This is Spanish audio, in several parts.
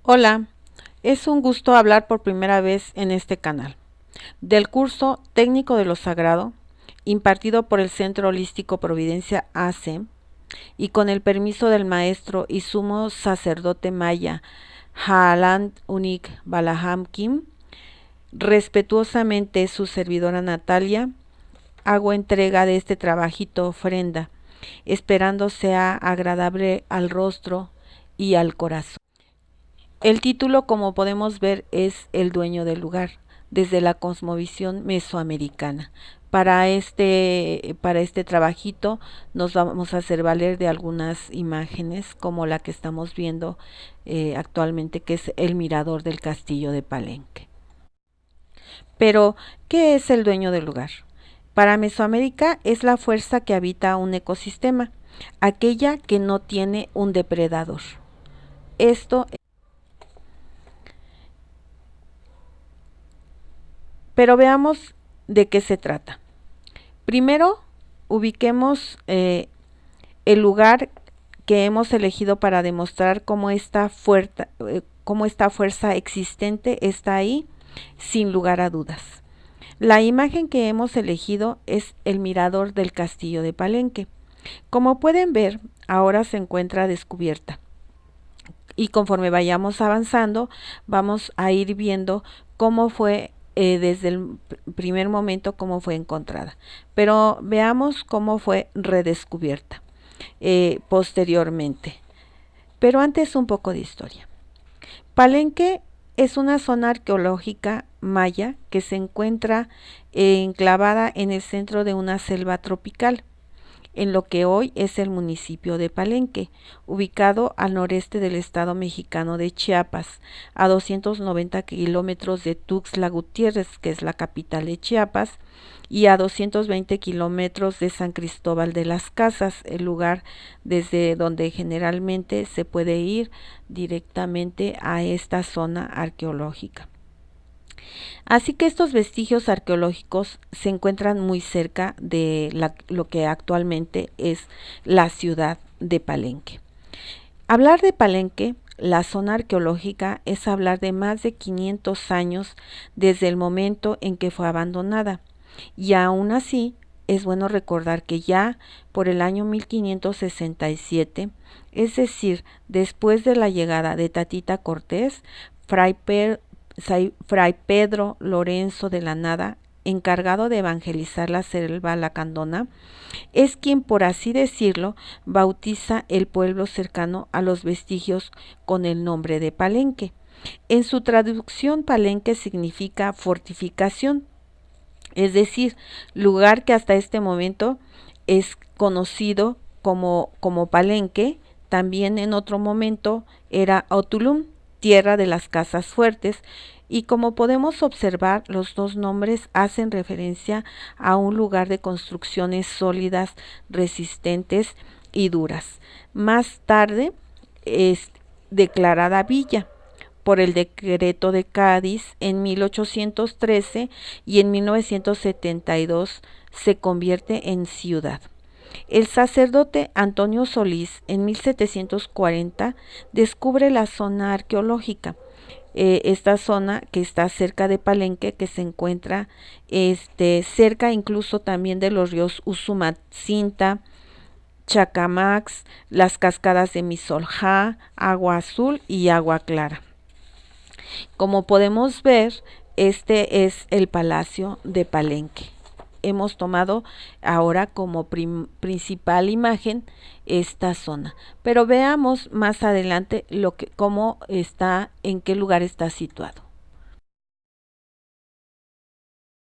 Hola, es un gusto hablar por primera vez en este canal del curso Técnico de lo Sagrado, impartido por el Centro Holístico Providencia AC y con el permiso del maestro y sumo sacerdote maya Haaland Unik Balaham Kim. Respetuosamente su servidora Natalia, hago entrega de este trabajito ofrenda, esperando sea agradable al rostro y al corazón. El título, como podemos ver, es El dueño del lugar, desde la cosmovisión mesoamericana. Para este trabajito nos vamos a hacer valer de algunas imágenes, como la que estamos viendo actualmente, que es el mirador del castillo de Palenque. Pero, ¿qué es el dueño del lugar? Para Mesoamérica es la fuerza que habita un ecosistema, aquella que no tiene un depredador. Esto Pero veamos de qué se trata. Primero, ubiquemos el lugar que hemos elegido para demostrar cómo esta fuerza existente está ahí, sin lugar a dudas. La imagen que hemos elegido es el mirador del castillo de Palenque. Como pueden ver, ahora se encuentra descubierta. Y conforme vayamos avanzando, vamos a ir viendo cómo fue desde el primer momento, cómo fue encontrada. Pero veamos cómo fue redescubierta posteriormente. Pero antes un poco de historia. Palenque es una zona arqueológica maya que se encuentra enclavada en el centro de una selva tropical, en lo que hoy es el municipio de Palenque, ubicado al noreste del estado mexicano de Chiapas, a 290 kilómetros de Tuxtla Gutiérrez, que es la capital de Chiapas, y a 220 kilómetros de San Cristóbal de las Casas, el lugar desde donde generalmente se puede ir directamente a esta zona arqueológica. Así que estos vestigios arqueológicos se encuentran muy cerca de lo que actualmente es la ciudad de Palenque. Hablar de Palenque, la zona arqueológica, es hablar de más de 500 años desde el momento en que fue abandonada. Y aún así, es bueno recordar que ya por el año 1567, es decir, después de la llegada de Tatita Cortés, Fray Pedro Lorenzo de la Nada, encargado de evangelizar la selva lacandona, es quien, por así decirlo, bautiza el pueblo cercano a los vestigios con el nombre de Palenque. En su traducción, Palenque significa fortificación, es decir, lugar que hasta este momento es conocido como Palenque. También en otro momento era Otulum, tierra de las casas fuertes, y como podemos observar, los dos nombres hacen referencia a un lugar de construcciones sólidas, resistentes y duras. Más tarde es declarada villa por el decreto de Cádiz en 1813, y en 1972 se convierte en ciudad. El sacerdote Antonio Solís en 1740 descubre la zona arqueológica. Esta zona que está cerca de Palenque, que se encuentra cerca incluso también de los ríos Usumacinta, Chacamax, las cascadas de Misoljá, Agua Azul y Agua Clara. Como podemos ver, este es el Palacio de Palenque. Hemos tomado ahora como principal imagen esta zona, pero veamos más adelante cómo está, en qué lugar está situado.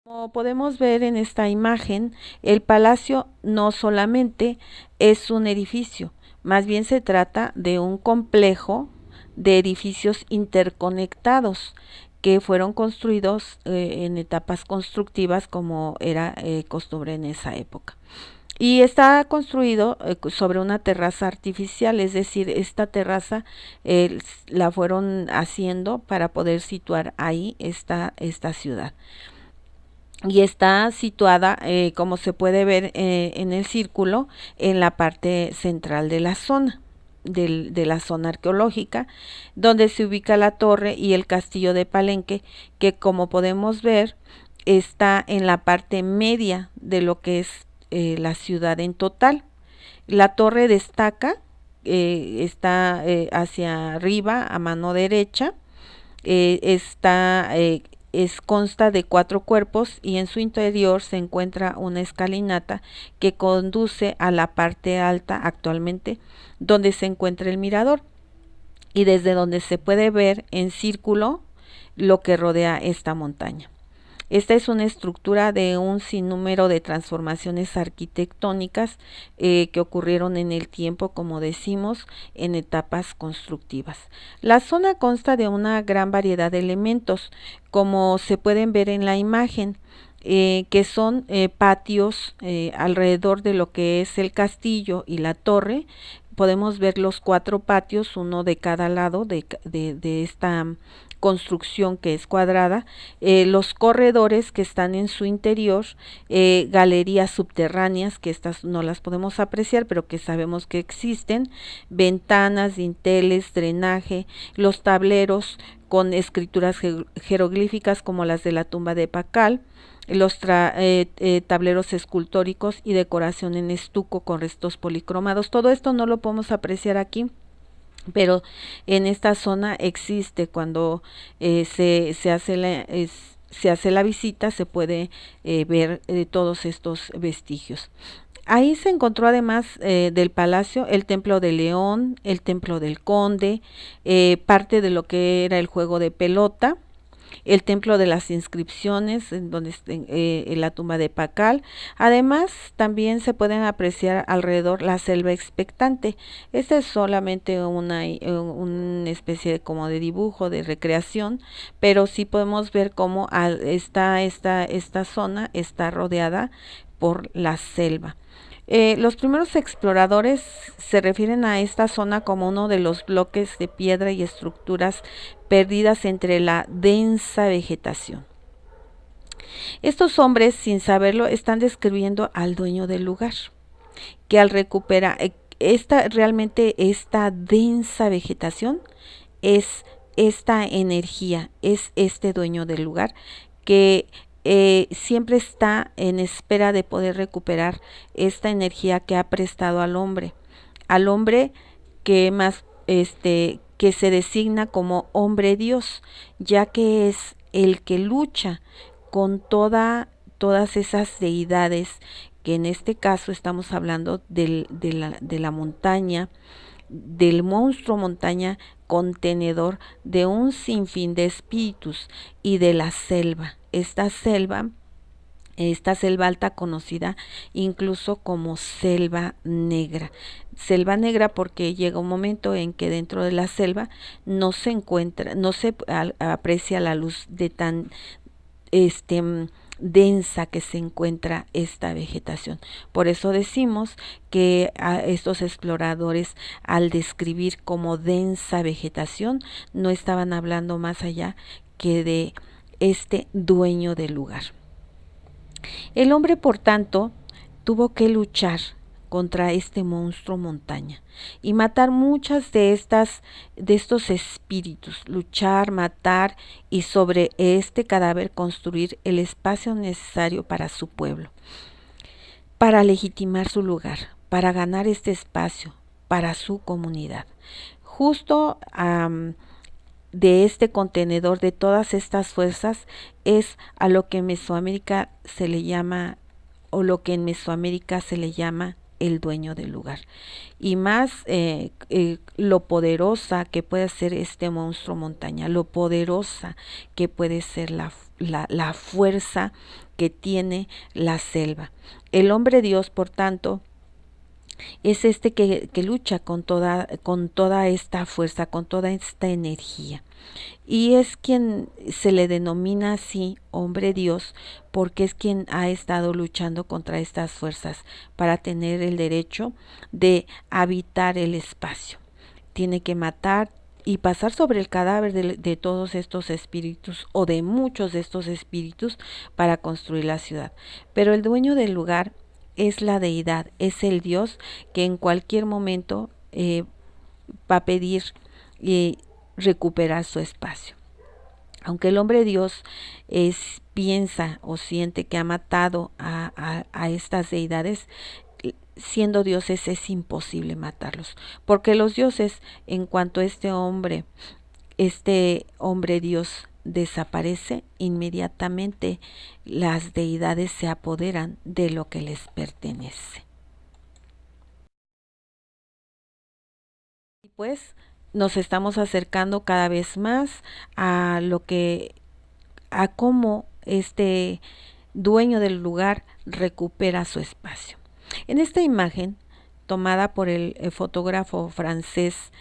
Como podemos ver en esta imagen, el palacio no solamente es un edificio, más bien se trata de un complejo de edificios interconectados que fueron construidos en etapas constructivas, como era costumbre en esa época. Y está construido sobre una terraza artificial, es decir, esta terraza la fueron haciendo para poder situar ahí esta ciudad, y está situada, como se puede ver en el círculo, en la parte central de la zona. de la zona arqueológica, donde se ubica la torre y el castillo de Palenque, que como podemos ver está en la parte media de lo que es la ciudad en total. La torre destaca, está hacia arriba a mano derecha, consta de 4 cuerpos y en su interior se encuentra una escalinata que conduce a la parte alta actualmente, donde se encuentra el mirador y desde donde se puede ver en círculo lo que rodea esta montaña. Esta es una estructura de un sinnúmero de transformaciones arquitectónicas que ocurrieron en el tiempo, como decimos, en etapas constructivas. La zona consta de una gran variedad de elementos, como se pueden ver en la imagen, que son patios alrededor de lo que es el castillo y la torre. Podemos ver los 4 patios, uno de cada lado de esta construcción que es cuadrada, los corredores que están en su interior, galerías subterráneas, que estas no las podemos apreciar, pero que sabemos que existen, ventanas, dinteles, drenaje, los tableros con escrituras jeroglíficas como las de la tumba de Pacal, los tableros escultóricos y decoración en estuco con restos policromados. Todo esto no lo podemos apreciar aquí, pero en esta zona existe. Cuando se hace la visita, se puede ver todos estos vestigios. Ahí se encontró, además del palacio, el templo de León, el templo del Conde, parte de lo que era el juego de pelota, el templo de las inscripciones, en donde en la tumba de Pacal. Además, también se pueden apreciar alrededor la selva expectante. Esta es solamente una especie de, como de dibujo, de recreación, pero sí podemos ver cómo esta zona está rodeada por la selva. Los primeros exploradores se refieren a esta zona como uno de los bloques de piedra y estructuras perdidas entre la densa vegetación. Estos hombres, sin saberlo, están describiendo al dueño del lugar, que al recuperar realmente esta densa vegetación es esta energía, es este dueño del lugar que siempre está en espera de poder recuperar esta energía que ha prestado al hombre que más que se designa como hombre Dios, ya que es el que lucha con todas esas deidades, que en este caso estamos hablando de la montaña, del monstruo montaña contenedor de un sinfín de espíritus, y de la selva. Esta selva alta, conocida incluso como selva negra. Selva negra porque llega un momento en que dentro de la selva no se aprecia la luz de tan densa que se encuentra esta vegetación. Por eso decimos que a estos exploradores, al describir como densa vegetación, no estaban hablando más allá que de este dueño del lugar. El hombre, por tanto, tuvo que luchar contra este monstruo montaña y matar muchas de estos espíritus, luchar, matar, y sobre este cadáver construir el espacio necesario para su pueblo, para legitimar su lugar, para ganar este espacio para su comunidad. Justo de este contenedor de todas estas fuerzas es a lo que en Mesoamérica se le llama, o lo que en Mesoamérica se le llama, el dueño del lugar. Y más lo poderosa que puede ser este monstruo montaña, lo poderosa que puede ser la fuerza que tiene la selva. El hombre Dios, por tanto, es que lucha con toda esta fuerza, con toda esta energía. Y es quien se le denomina así hombre Dios, porque es quien ha estado luchando contra estas fuerzas para tener el derecho de habitar el espacio. Tiene que matar y pasar sobre el cadáver de todos estos espíritus, o de muchos de estos espíritus, para construir la ciudad. Pero el dueño del lugar es la deidad, es el Dios que en cualquier momento va a pedir recuperar su espacio. Aunque el hombre Dios piensa o siente que ha matado a estas deidades, siendo dioses es imposible matarlos, porque los dioses, en cuanto este hombre Dios desaparece, inmediatamente las deidades se apoderan de lo que les pertenece. Y pues nos estamos acercando cada vez más a a cómo este dueño del lugar recupera su espacio. En esta imagen, tomada por el fotógrafo francés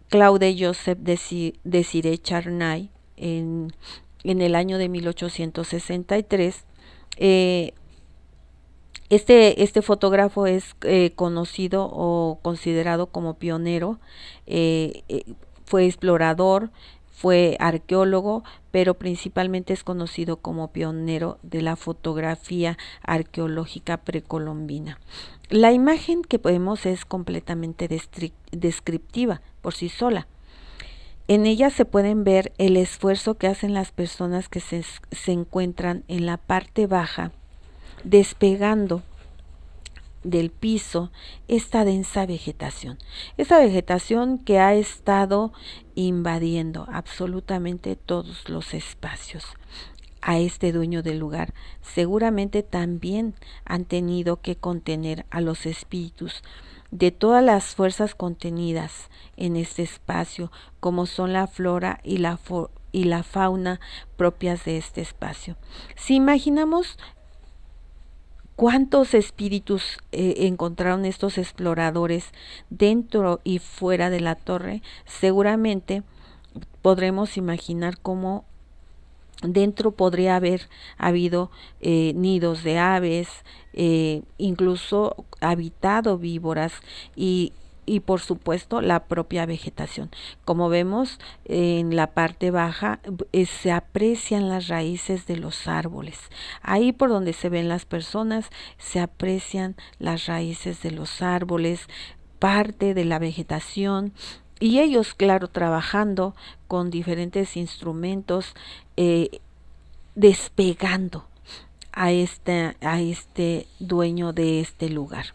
Claude Joseph Désiré Charnay en el año de 1863, este fotógrafo es conocido o considerado como pionero, fue explorador, fue arqueólogo, pero principalmente es conocido como pionero de la fotografía arqueológica precolombina. La imagen que vemos es completamente descriptiva por sí sola. En ella se pueden ver el esfuerzo que hacen las personas que se encuentran en la parte baja, despegando del piso esta densa vegetación. Esa vegetación que ha estado invadiendo absolutamente todos los espacios. A este dueño del lugar seguramente también han tenido que contener a los espíritus de todas las fuerzas contenidas en este espacio, como son la flora y la fauna propias de este espacio. Si imaginamos cuántos espíritus encontraron estos exploradores dentro y fuera de la torre, seguramente podremos imaginar cómo dentro podría haber habido nidos de aves, incluso habitado víboras y por supuesto la propia vegetación. Como vemos en la parte baja se aprecian las raíces de los árboles. Ahí por donde se ven las personas se aprecian las raíces de los árboles, parte de la vegetación. Y ellos, claro, trabajando con diferentes instrumentos, despegando a este dueño de este lugar.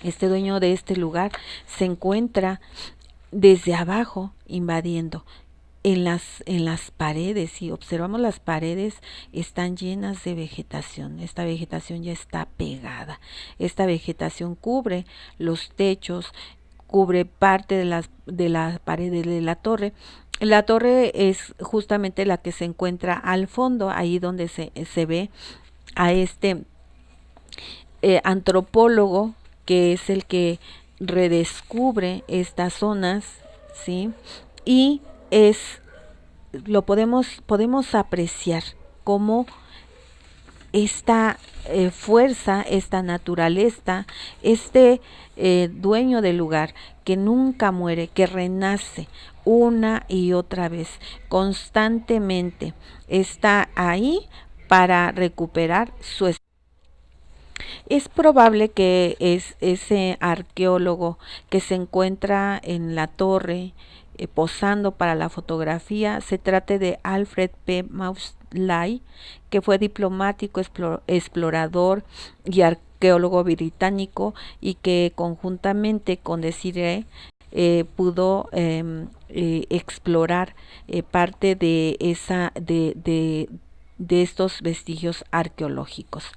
Este dueño de este lugar se encuentra desde abajo invadiendo en las paredes. Si observamos las paredes, están llenas de vegetación. Esta vegetación ya está pegada. Esta vegetación cubre los techos, cubre parte de las paredes de la torre. La torre es justamente la que se encuentra al fondo, ahí donde se ve a este antropólogo que es el que redescubre estas zonas, ¿sí? Y podemos apreciar cómo esta fuerza, esta naturaleza, dueño del lugar que nunca muere, que renace una y otra vez, constantemente está ahí para recuperar su espacio. Es probable que ese arqueólogo que se encuentra en la torre posando para la fotografía se trate de Alfred P. Maudslay, que fue diplomático, explorador y arqueólogo británico y que conjuntamente con Désiré pudo explorar parte de estos vestigios arqueológicos.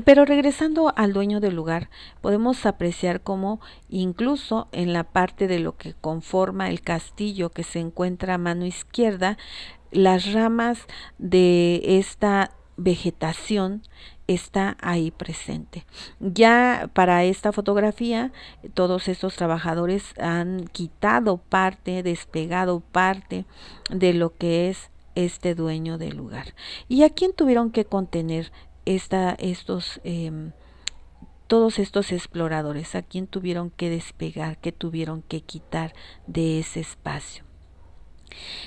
Pero regresando al dueño del lugar, podemos apreciar cómo incluso en la parte de lo que conforma el castillo que se encuentra a mano izquierda, las ramas de esta vegetación está ahí presente. Ya para esta fotografía, todos estos trabajadores han quitado parte, despegado parte de lo que es este dueño del lugar. ¿Y a quién tuvieron que contener todos estos exploradores? ¿A quién tuvieron que despegar, que tuvieron que quitar de ese espacio?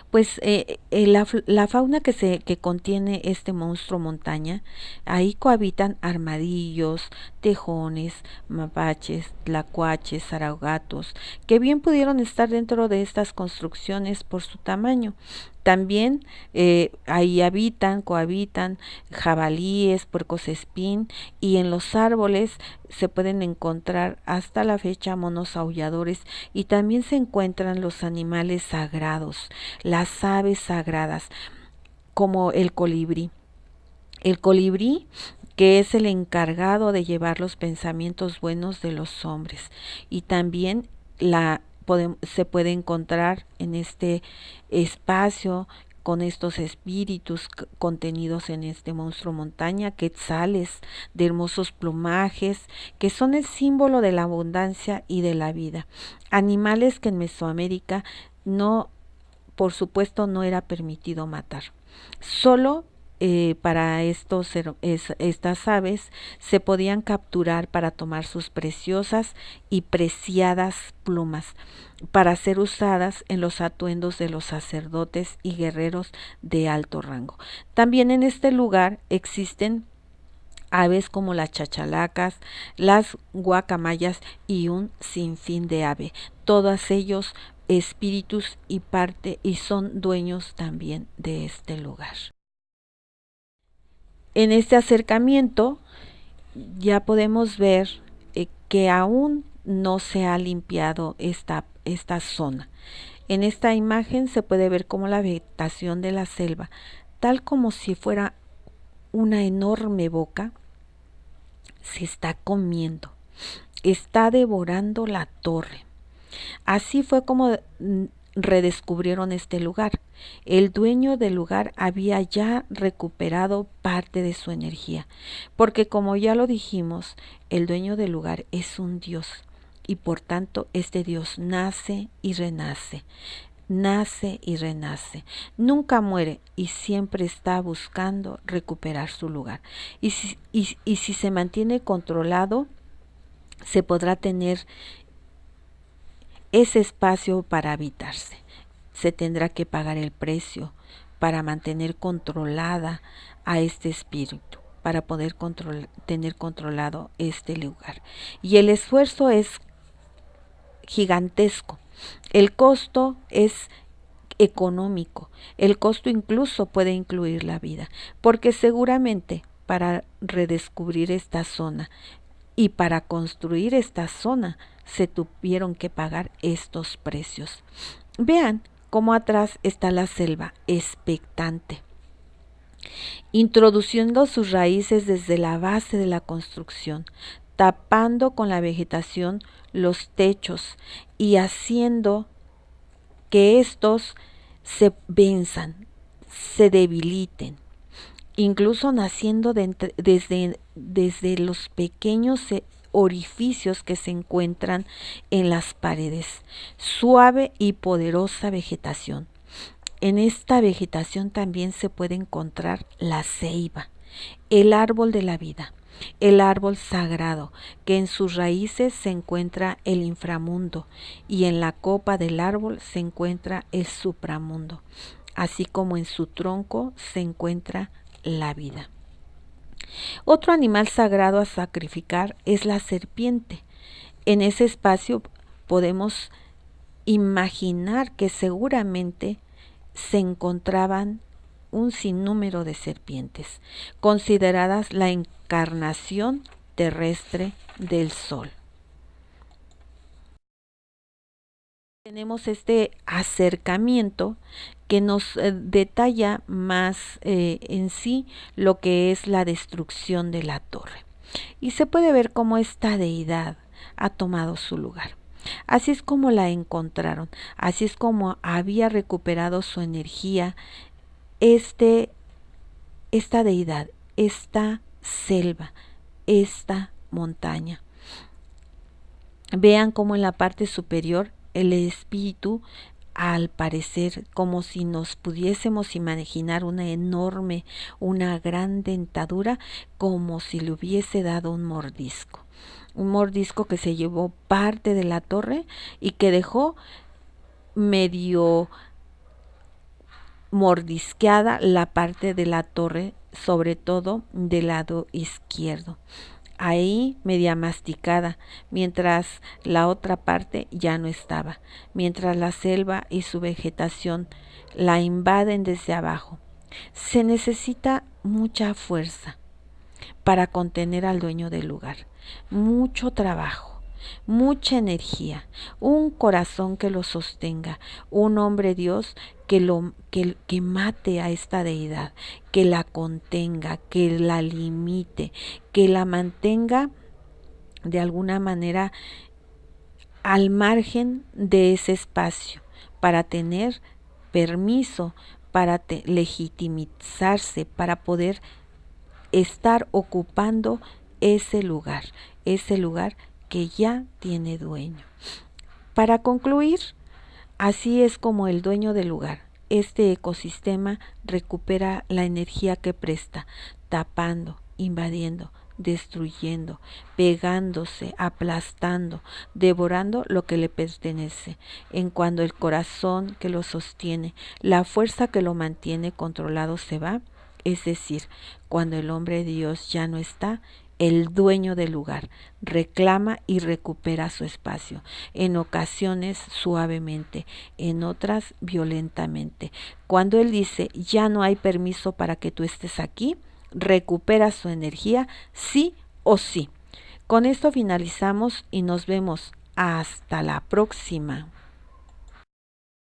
Pues la fauna que contiene este monstruo montaña, ahí cohabitan armadillos, tejones, mapaches, tlacuaches, zaragatos, que bien pudieron estar dentro de estas construcciones por su tamaño. También ahí cohabitan jabalíes, puercos espín, y en los árboles se pueden encontrar hasta la fecha monos aulladores, y también se encuentran los animales sagrados, las aves sagradas, como el colibrí. El colibrí, que es el encargado de llevar los pensamientos buenos de los hombres. Y también se puede encontrar en este espacio con estos espíritus contenidos en este monstruo montaña, quetzales de hermosos plumajes, que son el símbolo de la abundancia y de la vida. Animales que en Mesoamérica no, por supuesto, no era permitido matar. Solo para estas aves se podían capturar para tomar sus preciosas y preciadas plumas, para ser usadas en los atuendos de los sacerdotes y guerreros de alto rango. También en este lugar existen aves como las chachalacas, las guacamayas y un sinfín de ave. Todos ellos espíritus y son dueños también de este lugar. En este acercamiento ya podemos ver que aún no se ha limpiado esta zona. En esta imagen se puede ver como la vegetación de la selva, tal como si fuera una enorme boca, se está comiendo, está devorando la torre. Así fue como redescubrieron este lugar. El dueño del lugar había ya recuperado parte de su energía, porque como ya lo dijimos, el dueño del lugar es un dios y por tanto este dios nace y renace, nunca muere y siempre está buscando recuperar su lugar. Y si se mantiene controlado, se podrá tener ese espacio para habitarse. Se tendrá que pagar el precio para mantener controlada a este espíritu, para poder tener controlado este lugar. Y el esfuerzo es gigantesco. El costo es económico. El costo incluso puede incluir la vida, porque seguramente para redescubrir esta zona y para construir esta zona se tuvieron que pagar estos precios. Vean cómo atrás está la selva, expectante, introduciendo sus raíces desde la base de la construcción, tapando con la vegetación los techos y haciendo que estos se venzan, se debiliten, incluso naciendo desde los pequeños orificios que se encuentran en las paredes, suave y poderosa vegetación. En esta vegetación también se puede encontrar la ceiba, el árbol de la vida, el árbol sagrado, que en sus raíces se encuentra el inframundo y en la copa del árbol se encuentra el supramundo, así como en su tronco se encuentra la vida. Otro animal sagrado a sacrificar es la serpiente. En ese espacio podemos imaginar que seguramente se encontraban un sinnúmero de serpientes, consideradas la encarnación terrestre del sol. Tenemos este acercamiento que nos detalla más en sí lo que es la destrucción de la torre. Y se puede ver cómo esta deidad ha tomado su lugar. Así es como la encontraron, así es como había recuperado su energía esta deidad, esta selva, esta montaña. Vean cómo en la parte superior el espíritu, al parecer como si nos pudiésemos imaginar una gran dentadura, como si le hubiese dado un mordisco que se llevó parte de la torre y que dejó medio mordisqueada la parte de la torre, sobre todo del lado izquierdo. Ahí media masticada, mientras la otra parte ya no estaba, mientras la selva y su vegetación la invaden desde abajo. Se necesita mucha fuerza para contener al dueño del lugar, mucho trabajo, mucha energía, un corazón que lo sostenga, un hombre Dios que mate a esta deidad, que la contenga, que la limite, que la mantenga de alguna manera al margen de ese espacio para tener permiso, para legitimizarse, para poder estar ocupando ese lugar que ya tiene dueño. Para concluir, así es como el dueño del lugar, este ecosistema, recupera la energía que presta, tapando, invadiendo, destruyendo, pegándose, aplastando, devorando lo que le pertenece. En cuando el corazón que lo sostiene, la fuerza que lo mantiene controlado se va, es decir, cuando el hombre de Dios ya no está, el dueño del lugar reclama y recupera su espacio, en ocasiones suavemente, en otras violentamente. Cuando él dice, ya no hay permiso para que tú estés aquí, recupera su energía sí o sí. Con esto finalizamos y nos vemos hasta la próxima.